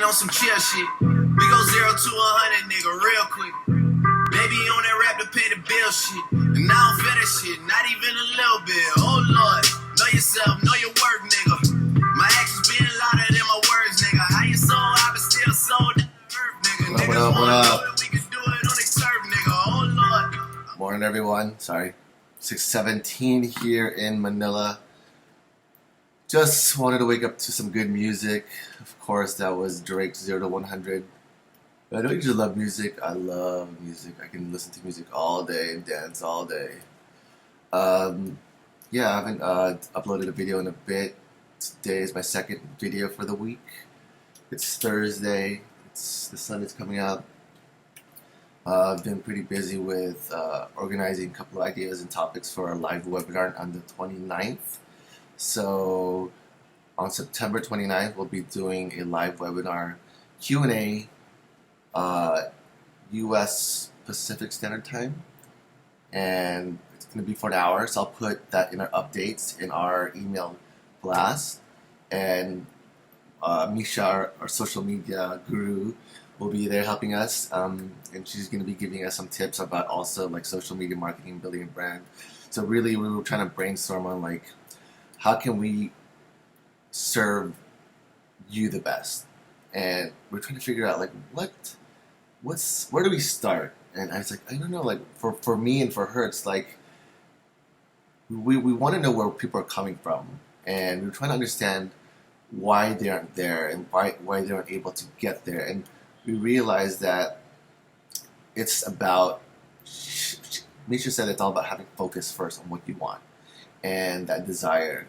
on some chill shit. We go 0 to 100, nigga, real quick. Baby on that rap to pay the bill shit. And I don't feel that shit, not even a little bit. Oh Lord, know yourself, know your work, nigga. My actions being louder than my words, nigga. How you sold, I been still sold down the earth, nigga. Niggas wanna know that we can do it on the turf, nigga. Oh Lord. Morning, everyone. Sorry. 6:17 here in Manila. Just wanted to wake up to some good music. Of course, that was Drake's 0 to 100. I don't usually love music. I love music. I can listen to music all day and dance all day. Yeah, I haven't uploaded a video in a bit. Today is my second video for the week. It's Thursday. The sun is coming out. I've been pretty busy with organizing a couple of ideas and topics for our live webinar on the 29th. So on September 29th, we'll be doing a live webinar Q&A, US Pacific Standard Time, and it's going to be for an hour. So I'll put that in our updates in our email blast, and Misha, our social media guru, will be there helping us, and she's going to be giving us some tips about also like social media marketing, building a brand. So really, we were trying to brainstorm on like, how can we serve you the best? And we're trying to figure out like where do we start? And I was like, I don't know, like for me and for her, it's like we want to know where people are coming from, and we're trying to understand why they aren't there and why they aren't able to get there. And we realized that it's about, Misha said it's all about having focus first on what you want and that desire.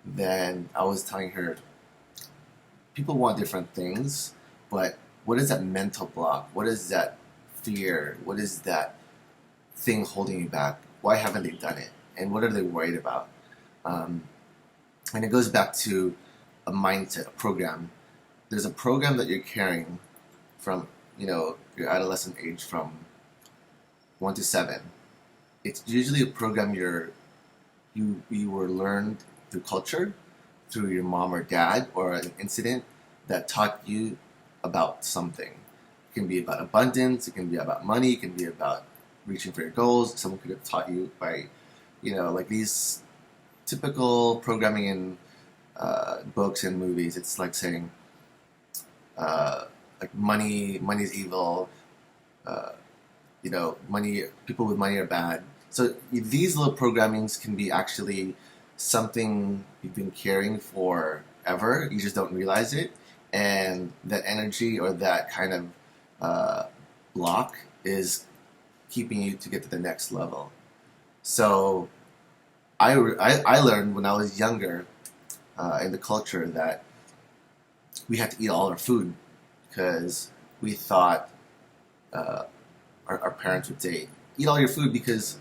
Then I was telling her, people want different things, but what is that mental block? What is that fear? What is that thing holding you back? Why haven't they done it? And what are they worried about? And it goes back to a mindset, a program. There's a program that you're carrying from, your adolescent age from 1 to 7. It's usually a program you were learned through culture, through your mom or dad, or an incident that taught you about something. It can be about abundance, it can be about money, it can be about reaching for your goals. Someone could have taught you by, like these typical programming in books and movies. It's like saying, like money's evil, money, people with money are bad. So these little programmings can be actually something you've been carrying forever. You just don't realize it, and that energy or that kind of block is keeping you to get to the next level. So I learned when I was younger in the culture that we had to eat all our food because we thought our parents would say, eat all your food because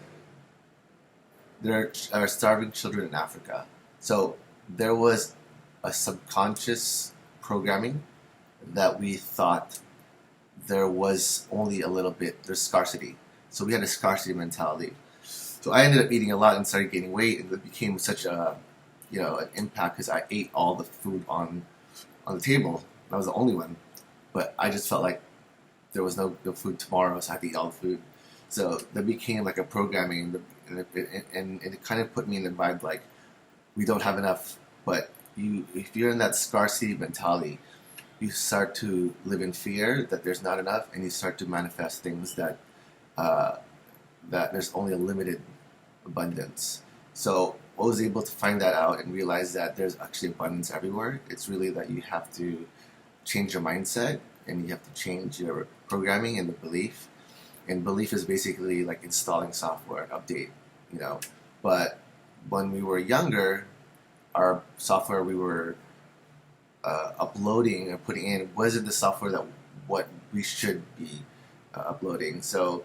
there are starving children in Africa. So there was a subconscious programming that we thought there was only a little bit, there's scarcity. So we had a scarcity mentality. So I ended up eating a lot and started gaining weight, and it became such an impact because I ate all the food on the table. I was the only one, but I just felt like there was no food tomorrow, so I had to eat all the food. So that became like a programming, and it kind of put me in the vibe like we don't have enough. But if you're in that scarcity mentality, you start to live in fear that there's not enough, and you start to manifest things that there's only a limited abundance. So I was able to find that out and realize that there's actually abundance everywhere. It's really that you have to change your mindset, and you have to change your programming and the belief. And belief is basically like installing software, update, But when we were younger, our software we were uploading or putting in wasn't the software that what we should be uploading. So,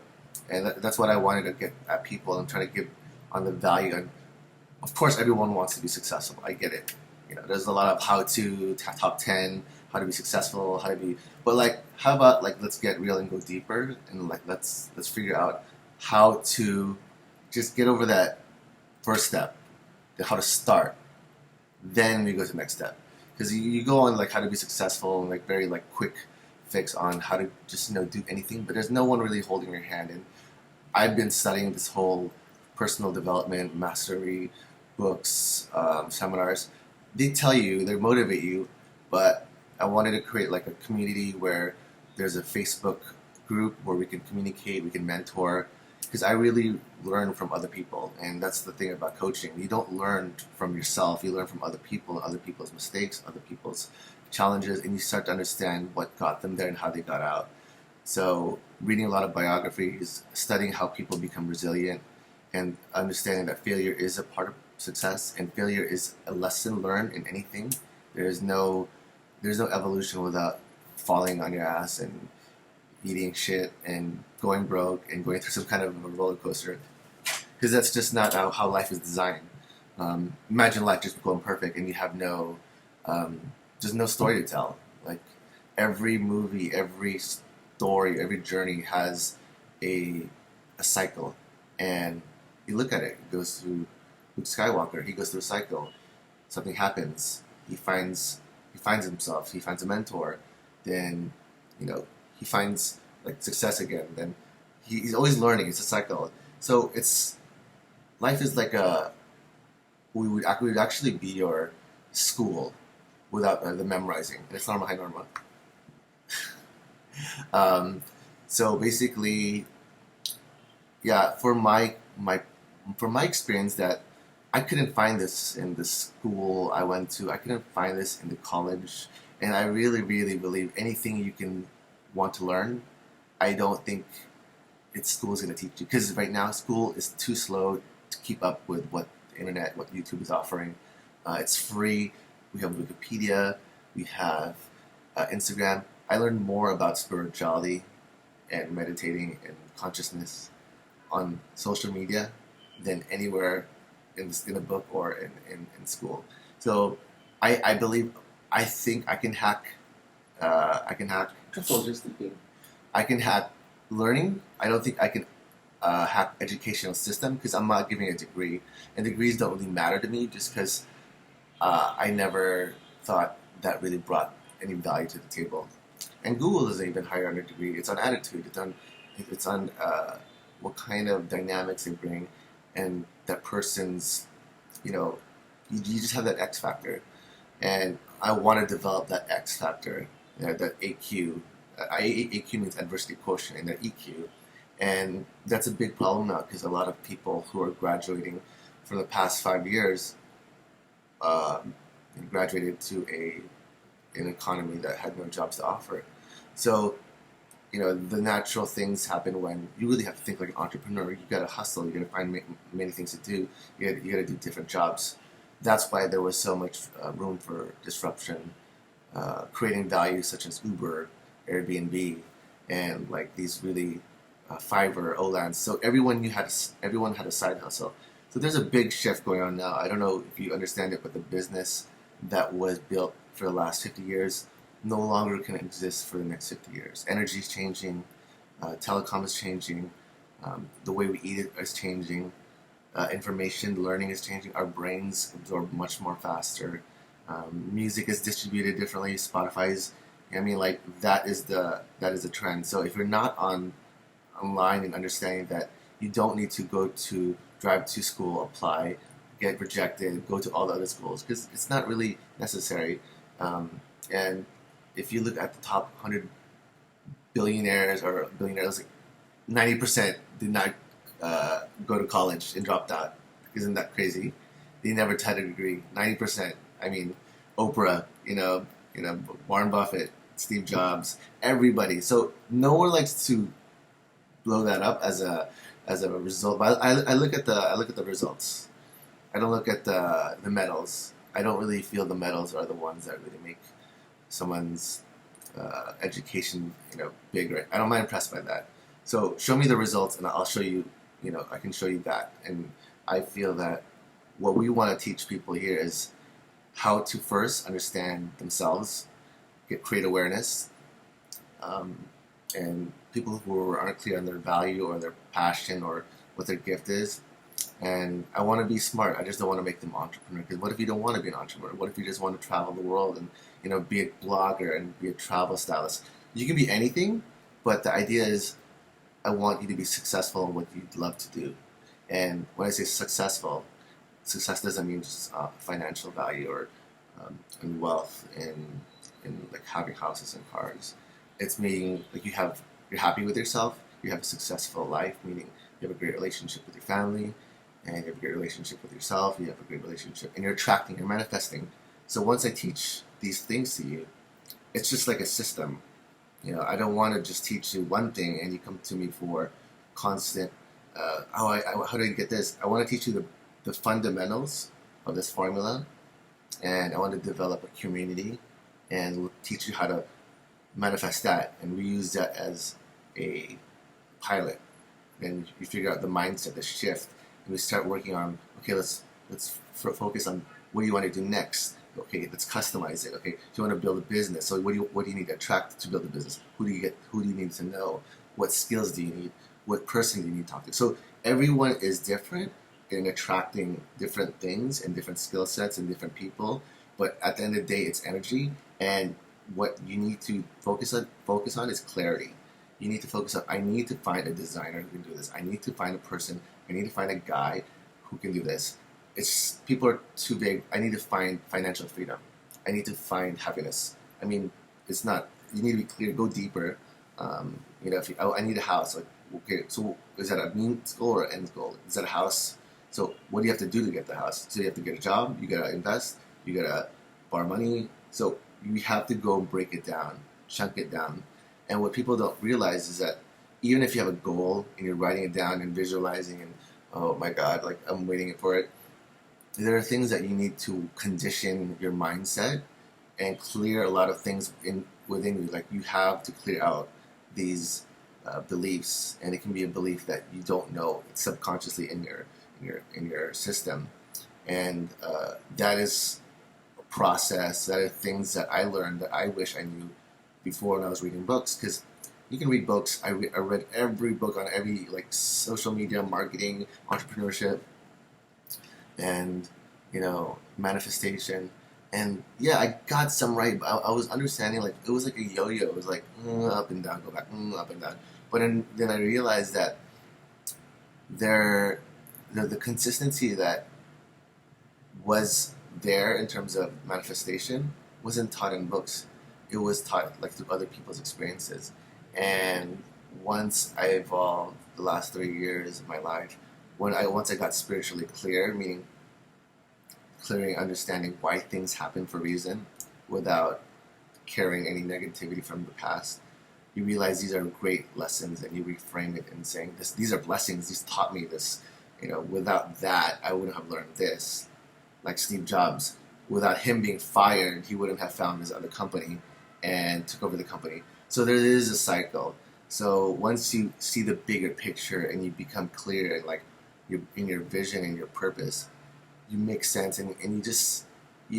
and that's what I wanted to get at people and try to give on the value. And of course, everyone wants to be successful. I get it. There's a lot of how-to, top 10, how to be successful, how to be. But like, how about like let's get real and go deeper, and like let's figure out how to just get over that first step, how to start. Then we go to the next step. because you go on like how to be successful and like very like quick fix on how to just do anything, but there's no one really holding your hand. And I've been studying this whole personal development, mastery, books, seminars. They tell you, they motivate you, but I wanted to create like a community where there's a Facebook group where we can communicate, we can mentor, because I really learn from other people, and that's the thing about coaching. You don't learn from yourself, you learn from other people, other people's mistakes, other people's challenges, and you start to understand what got them there and how they got out. So reading a lot of biographies, studying how people become resilient, and understanding that failure is a part of success, and failure is a lesson learned in anything. There's no evolution without falling on your ass and eating shit and going broke and going through some kind of a roller coaster, because that's just not how life is designed. Imagine life just going perfect and you have there's no story to tell. Like every movie, every story, every journey has a cycle, and you look at it. It goes through Luke Skywalker. He goes through a cycle. Something happens. He finds himself. He finds a mentor. Then he finds like success again. Then he's always learning. It's a cycle. So life is like we would actually be your school without the memorizing. And it's normal, high normal. So basically, yeah, for my experience, that I couldn't find this in the school I went to. I couldn't find this in the college, and I really, really believe anything you can want to learn, I don't think school is going to teach you, because right now school is too slow to keep up with what the internet, what YouTube is offering. It's free. We have Wikipedia. We have Instagram. I learned more about spirituality and meditating and consciousness on social media than anywhere in a book or in school. So I think I can hack. I can hack learning. I don't think I can hack educational system, because I'm not giving a degree, and degrees don't really matter to me, just because I never thought that really brought any value to the table. And Google doesn't even hire on a degree. It's on attitude. It's on what kind of dynamics they bring, and that person's, you just have that X factor. And I want to develop that X factor, that AQ. AQ means adversity quotient, and that EQ. And that's a big problem now, because a lot of people who are graduating for the past 5 years graduated to an economy that had no jobs to offer. So, the natural things happen when you really have to think like an entrepreneur. You got to hustle. You got to find many things to do. You got to do different jobs. That's why there was so much room for disruption, creating value such as Uber, Airbnb, and like these really Fiverr, Olans. So everyone had a side hustle. So there's a big shift going on now. I don't know if you understand it, but the business that was built for the last 50 years no longer can exist for the next 50 years. Energy is changing, telecom is changing, the way we eat it is changing, information learning is changing. Our brains absorb much more faster. Music is distributed differently. Spotify's, that is the trend. So if you're not online and understanding that you don't need to drive to school, apply, get rejected, go to all the other schools, because it's not really necessary. And if you look at the top 100 billionaires, like 90% did not go to college and dropped out. Isn't that crazy? They never had a degree. 90%. Oprah, Warren Buffett, Steve Jobs, everybody. So no one likes to blow that up as a result. But I look at the results. I don't look at the medals. I don't really feel the medals are the ones that really make someone's education, big. Right? I'm not impressed by that. So show me the results, and I'll show you. I can show you that. And I feel that what we want to teach people here is how to first understand themselves, create awareness, and people who aren't clear on their value or their passion or what their gift is, And I want to be smart. I just don't want to make them entrepreneur. Because what if you don't want to be an entrepreneur? What if you just want to travel the world and be a blogger and be a travel stylist? You can be anything, but the idea is I want you to be successful in what you love to do. And when I say successful, success doesn't mean just financial value or and wealth and like having houses and cars. It's meaning like you're happy with yourself. You have a successful life, meaning you have a great relationship with your family, and you have a great relationship with yourself. You have a great relationship, and you're attracting, you're manifesting. So once I teach these things to you, it's just like a system. I don't want to just teach you one thing and you come to me for constant. How do I get this? I want to teach you the fundamentals of this formula, and I want to develop a community and teach you how to manifest that, and we use that as a pilot. And you figure out the mindset, the shift, and we start working on. Okay, let's focus on what do you want to do next. Okay, let's customize it. Okay, do you want to build a business? So what do you need to attract to build a business? Who do you need to know? What skills do you need? What person do you need to talk to? So everyone is different in attracting different things and different skill sets and different people. But at the end of the day, it's energy, and what you need to focus on is clarity. You need to focus on, I need to find a designer who can do this. I need to find a person. I need to find a guy who can do this. People are too big. I need to find financial freedom. I need to find happiness. I mean, it's not. You need to be clear. Go deeper. I need a house. Like, okay, so is that a means goal or an end goal? Is that a house? So what do you have to do to get the house? So you have to get a job. You gotta invest. You gotta borrow money. So you have to go and break it down, chunk it down. And what people don't realize is that even if you have a goal and you're writing it down and visualizing and, oh my God, like I'm waiting for it, there are things that you need to condition your mindset and clear a lot of things within you. Like you have to clear out these beliefs, and it can be a belief that you don't know. It's subconsciously in your system, and that is a process. That are things that I learned that I wish I knew before when I was reading books. Because you can read books. I read every book on every social media, marketing, entrepreneurship, and manifestation. And yeah, I got some right. I was understanding, like it was like a yo-yo. It was like up and down, go back, up and down. But then I realized that the consistency that was there in terms of manifestation wasn't taught in books. It was taught like through other people's experiences. And once I evolved the last 3 years of my life, once I got spiritually clear, meaning clearing, understanding why things happen for a reason without carrying any negativity from the past, you realize these are great lessons, and you reframe it and saying, these are blessings, these taught me this. Without that, I wouldn't have learned this. Like Steve Jobs, without him being fired, he wouldn't have found his other company and took over the company. So there is a cycle. So once you see the bigger picture and you become clear and like in your vision and your purpose, you make sense, and you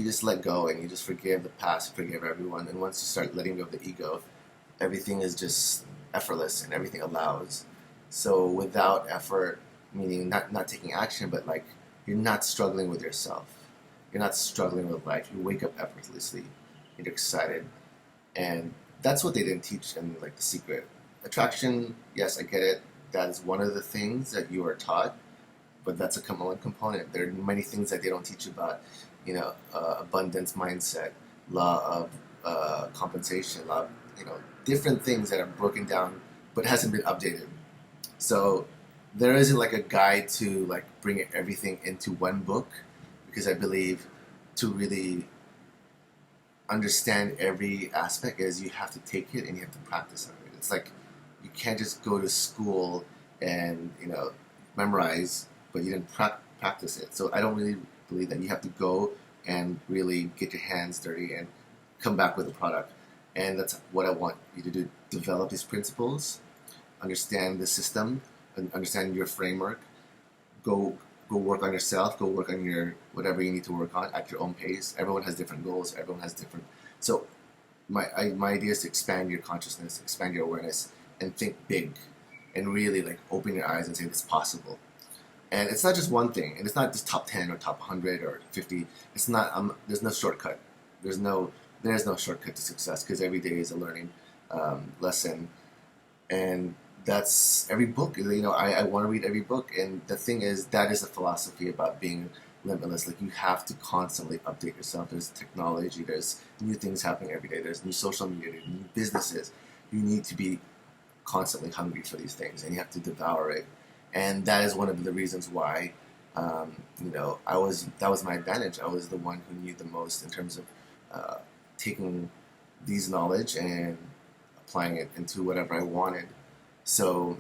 just let go, and you just forgive the past, forgive everyone. And once you start letting go of the ego, everything is just effortless and everything allows. So without effort, meaning not taking action, but like you're not struggling with yourself. You're not struggling with life. You wake up effortlessly. You're excited. And that's what they didn't teach in like The Secret. Attraction, yes, I get it. That is one of the things that you are taught, but that's a component. There are many things that they don't teach you about, abundance mindset, law of compensation, law of, different things that are broken down, but hasn't been updated. So there isn't like a guide to like bring everything into one book, because I believe to really understand every aspect is you have to take it and you have to practice on it. It's like you can't just go to school and memorize, but you didn't practice it. So I don't really believe that. You have to go and really get your hands dirty and come back with a product. And that's what I want you to do. Develop these principles, understand the system, and understand your framework. Go work on yourself. Go work on your whatever you need to work on at your own pace. Everyone has different goals. Everyone has different. So my idea is to expand your consciousness, expand your awareness, and think big, and really like open your eyes and say it's possible. And it's not just one thing, and it's not just top 10 or top 100 or 50. It's not. There's no shortcut. There's no shortcut to success, because every day is a learning lesson, and that's every book. I want to read every book, and the thing is, that is a philosophy about being limitless. Like, you have to constantly update yourself. There's technology. There's new things happening every day. There's new social media, new businesses. You need to be constantly hungry for these things, and you have to devour it. And that is one of the reasons why, that was my advantage. I was the one who knew the most in terms of taking these knowledge and applying it into whatever I wanted. So,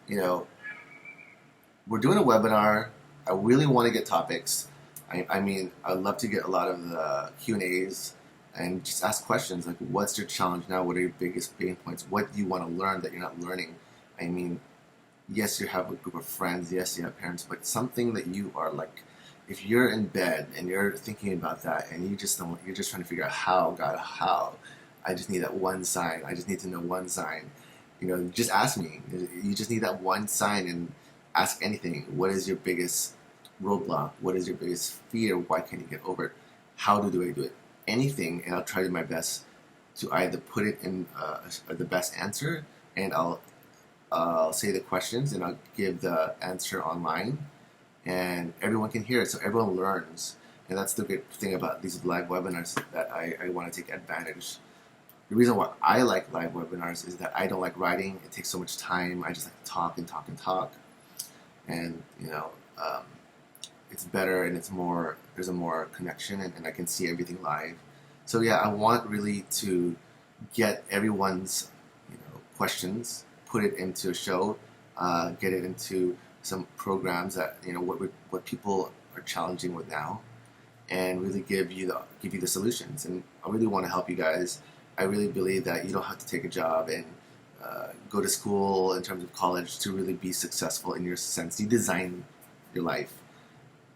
we're doing a webinar. I really want to get topics. I'd love to get a lot of the Q&As and just ask questions like, what's your challenge now? What are your biggest pain points? What do you want to learn that you're not learning? Yes, you have a group of friends. Yes, you have parents, but something that you are like, if you're in bed and you're thinking about that and you're just trying to figure out how, I just need that one sign. I just need to know one sign. Just ask me. You just need that one sign, and ask anything. What is your biggest roadblock? What is your biggest fear? Why can't you get over it? How do I do it? Anything, and I'll try to do my best to either put it in the best answer, and I'll say the questions, and I'll give the answer online, and everyone can hear it, so everyone learns. And that's the great thing about these live webinars, that I want to take advantage. The reason why I like live webinars is that I don't like writing. It takes so much time. I just like to talk and talk and talk. And, it's better, and there's a more connection, and I can see everything live. So yeah, I want really to get everyone's, questions, put it into a show, get it into some programs that, what people are challenging with now, and really give you the solutions. And I really want to help you guys. I really believe that you don't have to take a job and go to school in terms of college to really be successful in your sense. You design your life,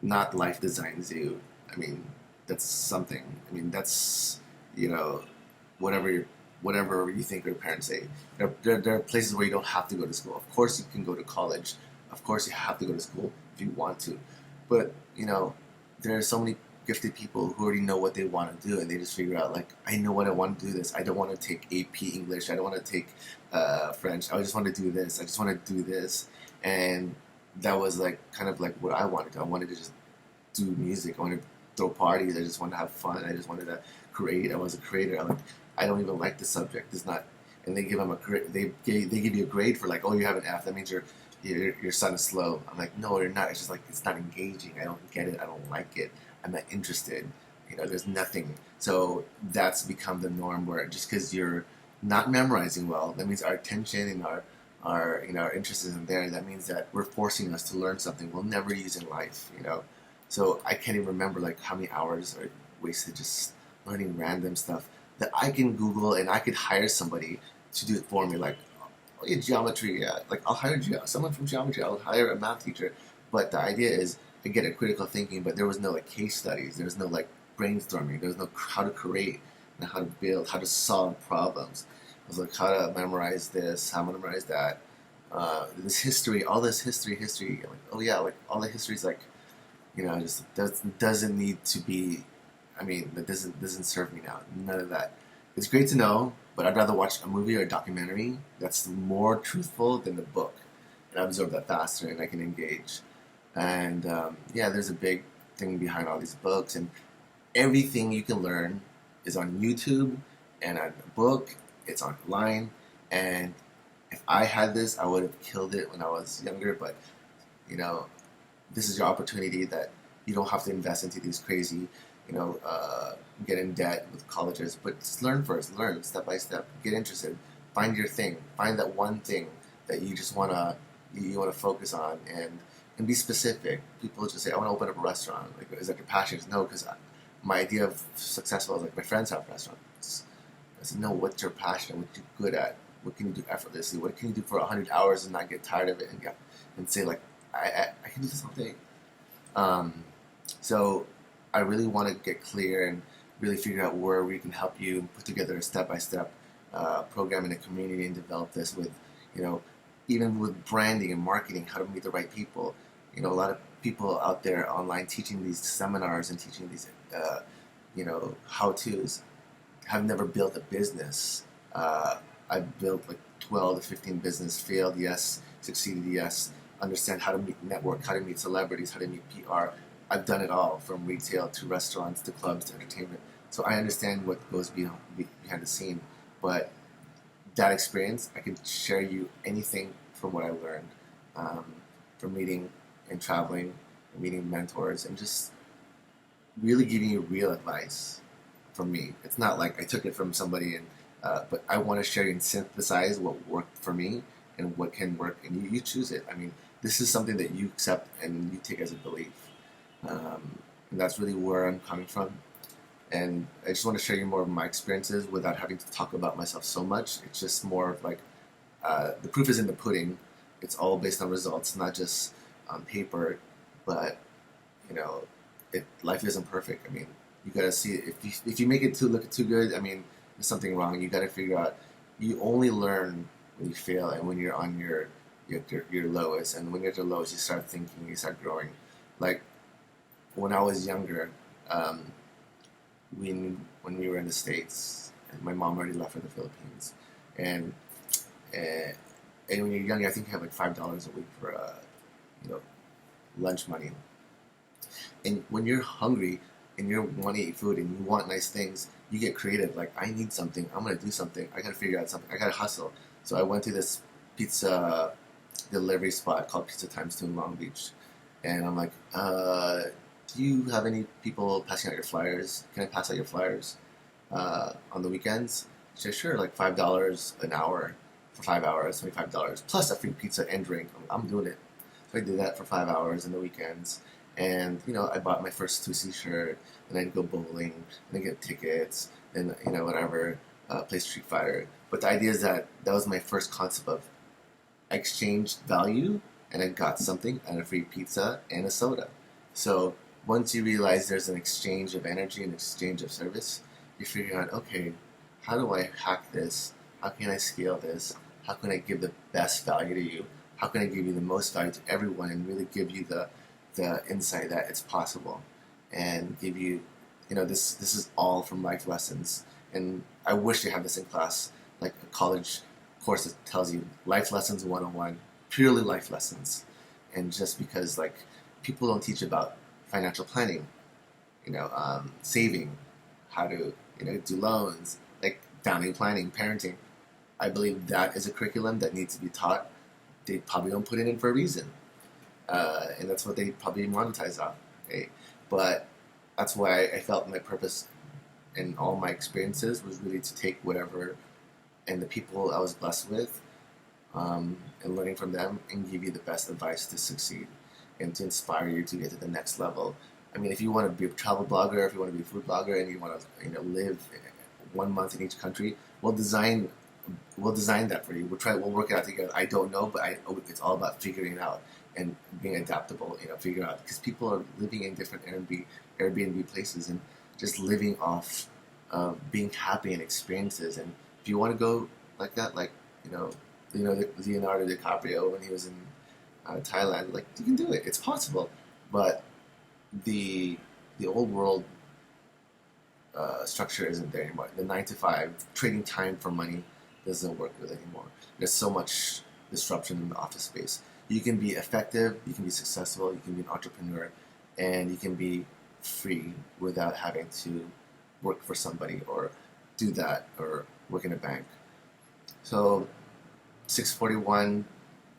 not life designs you. That's something. That's, whatever you think your parents say. There are places where you don't have to go to school. Of course you can go to college. Of course you have to go to school if you want to. But, there are so many gifted people who already know what they want to do, and they just figure out, like, I know what I want to do this. I don't want to take AP English. I don't want to take French. I just want to do this. I just want to do this. And that was kind of what I wanted to do. I wanted to just do music. I wanted to throw parties. I just wanted to have fun. I just wanted to create. I was a creator. I don't even like the subject. It's not. And they give them they give you a grade for oh, you have an F. That means your son is slow. I'm like, no, they're not. It's just it's not engaging. I don't get it. I don't like it. I'm not interested. There's nothing. So that's become the norm, where just because you're not memorizing well, that means our attention and our interest isn't there. That means that we're forcing us to learn something we'll never use in life. So I can't even remember how many hours are wasted just learning random stuff that I can Google, and I could hire somebody to do it for me. Oh yeah, geometry. Yeah, I'll hire someone from geometry. I'll hire a math teacher. But the idea is, I get a critical thinking, but there was no case studies. There was no brainstorming. There was no how to create, and how to build, how to solve problems. It was how to memorize this, how to memorize that. This history, all this history. Oh yeah, all the history's just doesn't need to be. That doesn't serve me now. None of that. It's great to know, but I'd rather watch a movie or a documentary that's more truthful than the book, and I absorb that faster, and I can engage. And there's a big thing behind all these books, and everything you can learn is on YouTube and on a book. It's online, and if I had this, I would have killed it when I was younger. But this is your opportunity, that you don't have to invest into these crazy, get in debt with colleges. But just learn first. Learn step by step. Get interested. Find your thing. Find that one thing that you just wanna focus on, and be specific. People just say, I want to open up a restaurant. Is that your passion? No, because my idea of successful is my friends have restaurants. I said, no, what's your passion? What you're good at? What can you do effortlessly? What can you do for 100 hours and not get tired of it, and say I can do this all day. So I really want to get clear and really figure out where we can help you put together a step-by-step program in a community, and develop this with, even with branding and marketing, how to meet the right people. A lot of people out there online teaching these seminars and teaching these, how-tos have never built a business. I've built like 12 to 15 business, failed, yes, succeeded, yes, understand how to meet network, how to meet celebrities, how to meet PR. I've done it all, from retail to restaurants to clubs to entertainment. So I understand what goes behind the scene. But that experience, I can share you anything from what I learned, from meeting and traveling, and meeting mentors, and just really giving you real advice from me. It's not like I took it from somebody, but I want to share and synthesize what worked for me and what can work, and you choose it. I mean, this is something that you accept and you take as a belief, and that's really where I'm coming from. And I just want to share you more of my experiences without having to talk about myself so much. It's just more of like, the proof is in the pudding. It's all based on results, not just on paper. But life isn't perfect. I mean, you gotta see it. If you make it look too good, I mean, there's something wrong. You gotta figure out. You only learn when you fail and when you're on your lowest. And when you're at your lowest, you start thinking, you start growing. Like when I was younger, when we were in the States, and my mom already left for the Philippines, and when you're young, I think you have like $5 a week for lunch money. And when you're hungry and you want to eat food and you want nice things, you get creative. Like, I need something. I'm gonna do something. I gotta figure out something. I gotta hustle. So I went to this pizza delivery spot called Pizza Times 2 in Long Beach, and I'm like, do you have any people passing out your flyers? Can I pass out your flyers on the weekends? She said, sure, like $5 an hour for 5 hours, $25 plus a free pizza and drink. I'm doing it. So I did that for 5 hours on the weekends, and I bought my first 2C shirt, and I'd go bowling, and I'd get tickets, and whatever, play Street Fighter. But the idea is that was my first concept of I exchanged value, and I got something and a free pizza and a soda. So once you realize there's an exchange of energy and exchange of service, you figure out, okay, how do I hack this? How can I scale this? How can I give the best value to you? How can I give you the most value to everyone and really give you the insight that it's possible, and give you, this is all from life lessons. And I wish they have this in class, like a college course that tells you life lessons 101, purely life lessons. And just because like people don't teach about financial planning, saving, how to do loans, like family planning, parenting. I believe that is a curriculum that needs to be taught. They probably don't put it in for a reason, and that's what they probably monetize off. Okay? But that's why I felt my purpose in all my experiences was really to take whatever and the people I was blessed with, and learning from them, and give you the best advice to succeed and to inspire you to get to the next level. I mean, if you want to be a travel blogger, if you want to be a food blogger, and you want to live 1 month in each country, we'll design that for you. We'll work it out together. I don't know, but it's all about figuring it out and being adaptable. Figure out, because people are living in different Airbnb places and just living off being happy and experiences. And if you want to go like that, like Leonardo DiCaprio when he was in Thailand, like, you can do it. It's possible, but the old world structure isn't there anymore. The 9 to 5 trading time for money doesn't work with anymore. There's so much disruption in the office space. You can be effective, you can be successful, you can be an entrepreneur, and you can be free without having to work for somebody or do that or work in a bank. So 6:41,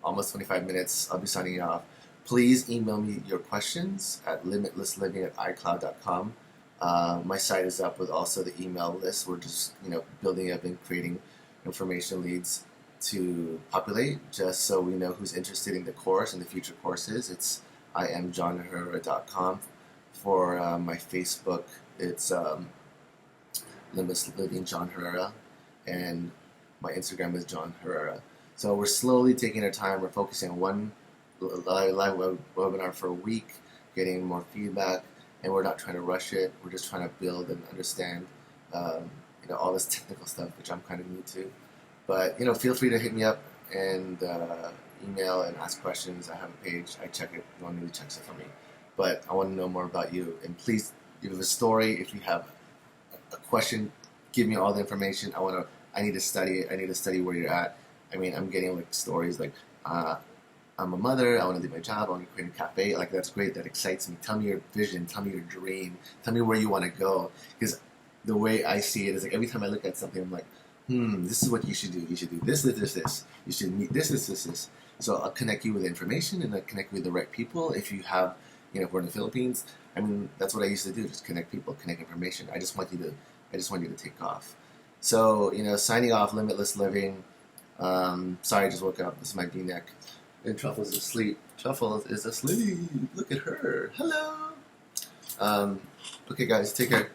almost 25 minutes, I'll be signing off. Please email me your questions at limitlessliving@icloud.com. My site is up with also the email list. We're just building up and creating information leads to populate, just so we know who's interested in the course and the future courses. It's IamJohnHerrera.com. For my Facebook, it's Limitless Living Jon Herrera, and my Instagram is Jon Herrera. So we're slowly taking our time. We're focusing on one live webinar for a week, getting more feedback, and we're not trying to rush it. We're just trying to build and understand, all this technical stuff, which I'm kind of new to. But feel free to hit me up and email and ask questions. I have a page. I check it. No one really checks it for me. But I want to know more about you. And please, if you have a story, if you have a question, give me all the information. I need to study it. I need to study where you're at. I mean, I'm getting like stories like, I'm a mother, I want to do my job, I want to create a cafe. Like, that's great, that excites me. Tell me your vision, tell me your dream, tell me where you want to go. Because the way I see it is like every time I look at something, I'm like, this is what you should do. You should do this, this, this, this. You should meet this, this, this, this. So I'll connect you with information and I'll connect you with the right people. If you have, if we're in the Philippines, I mean, that's what I used to do, just connect people, connect information. I just want you to take off. So, signing off, Limitless Living. Sorry, I just woke up. This is my V-neck. And Truffles is asleep. Truffles is asleep. Look at her. Hello. Okay, guys, take care.